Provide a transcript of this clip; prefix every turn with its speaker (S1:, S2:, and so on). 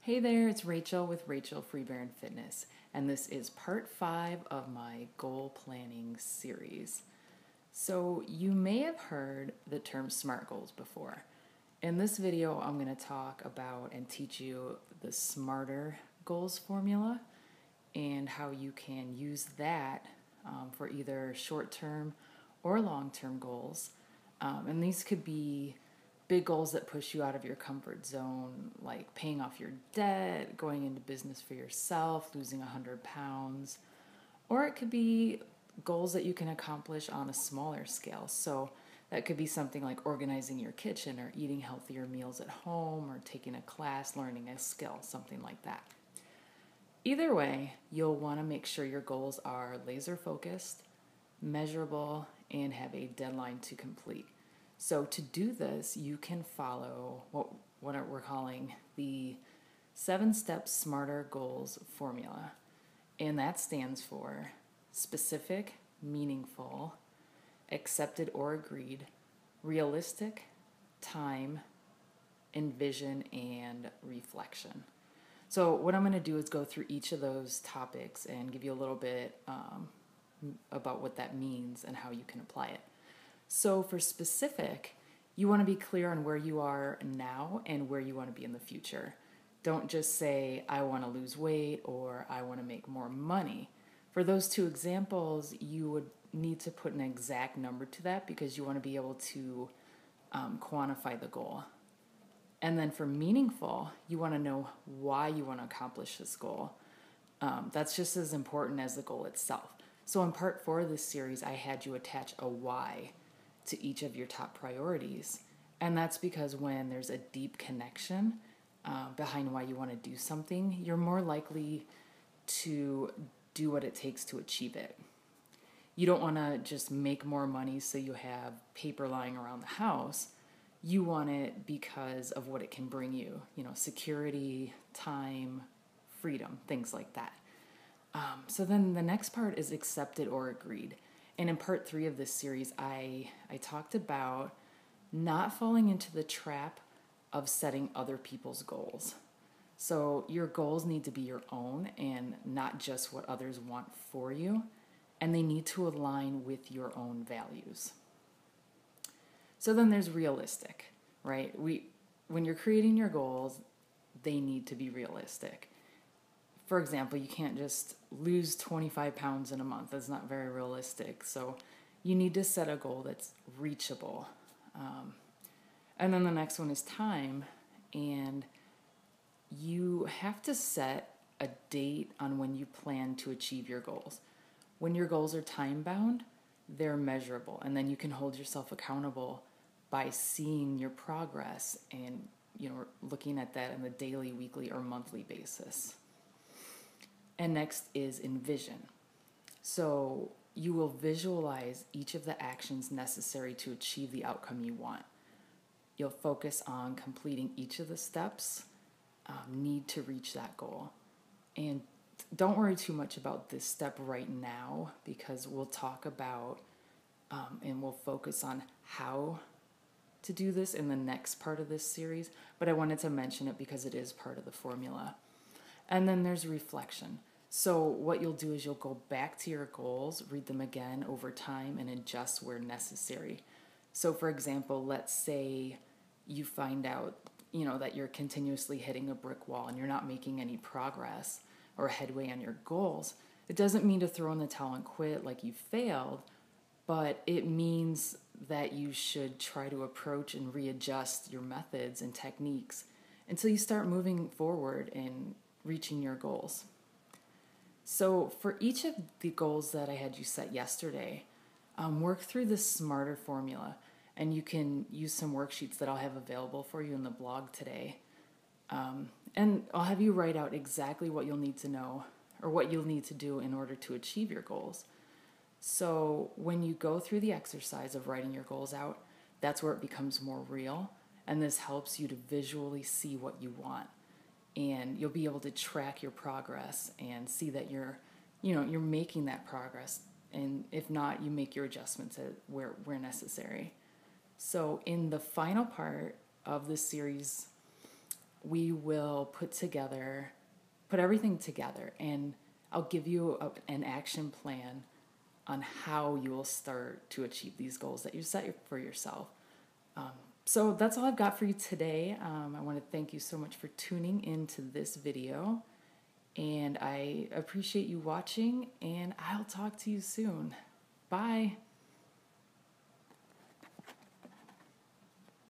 S1: Hey there, it's Rachel with Rachel Freebairn Fitness, and this is part 5 of my goal planning series. So, you may have heard the term SMART goals before. In this video, I'm going to talk about and teach you the SMARTer goals formula and how you can use that for either short term or long term goals. And these could be big goals that push you out of your comfort zone, like paying off your debt, going into business for yourself, losing 100 pounds, or it could be goals that you can accomplish on a smaller scale. So that could be something like organizing your kitchen or eating healthier meals at home or taking a class, learning a skill, something like that. Either way, you'll want to make sure your goals are laser focused, measurable, and have a deadline to complete. So to do this, you can follow what we're calling the 7-step SMARTer goals formula. And that stands for specific, meaningful, accepted or agreed, realistic, time, envision, and reflection. So what I'm going to do is go through each of those topics and give you a little bit about what that means and how you can apply it. So for specific, you want to be clear on where you are now and where you want to be in the future. Don't just say, I want to lose weight or I want to make more money. For those two examples, you would need to put an exact number to that because you want to be able to quantify the goal. And then for meaningful, you want to know why you want to accomplish this goal. That's just as important as the goal itself. So in part 4 of this series, I had you attach a why to each of your top priorities. And that's because when there's a deep connection behind why you want to do something, you're more likely to do what it takes to achieve it. You don't want to just make more money so you have paper lying around the house. You want it because of what it can bring you, security, time, freedom, things like that. So then the next part is accepted or agreed. And in part 3 of this series, I talked about not falling into the trap of setting other people's goals. So your goals need to be your own and not just what others want for you. And they need to align with your own values. So then there's realistic, right? When you're creating your goals, they need to be realistic. For example, you can't just lose 25 pounds in a month. That's not very realistic. So you need to set a goal that's reachable. And then the next one is time. And you have to set a date on when you plan to achieve your goals. When your goals are time-bound, they're measurable. And then you can hold yourself accountable by seeing your progress and looking at that on a daily, weekly, or monthly basis. And next is envision. So you will visualize each of the actions necessary to achieve the outcome you want. You'll focus on completing each of the steps need to reach that goal. And don't worry too much about this step right now because we'll talk about and we'll focus on how to do this in the next part of this series. But I wanted to mention it because it is part of the formula. And then there's reflection. So what you'll do is you'll go back to your goals, read them again over time, and adjust where necessary. So for example, let's say you find out, that you're continuously hitting a brick wall and you're not making any progress or headway on your goals. It doesn't mean to throw in the towel and quit like you failed, but it means that you should try to approach and readjust your methods and techniques until you start moving forward and reaching your goals. So for each of the goals that I had you set yesterday, work through the SMARTer formula, and you can use some worksheets that I'll have available for you in the blog today. And I'll have you write out exactly what you'll need to know or what you'll need to do in order to achieve your goals. So when you go through the exercise of writing your goals out, that's where it becomes more real, and this helps you to visually see what you want. And you'll be able to track your progress and see that you're making that progress. And if not, you make your adjustments where necessary. So in the final part of this series, we will put everything together, and I'll give you an action plan on how you will start to achieve these goals that you set for yourself. So that's all I've got for you today. I want to thank you so much for tuning into this video, and I appreciate you watching, and I'll talk to you soon. Bye.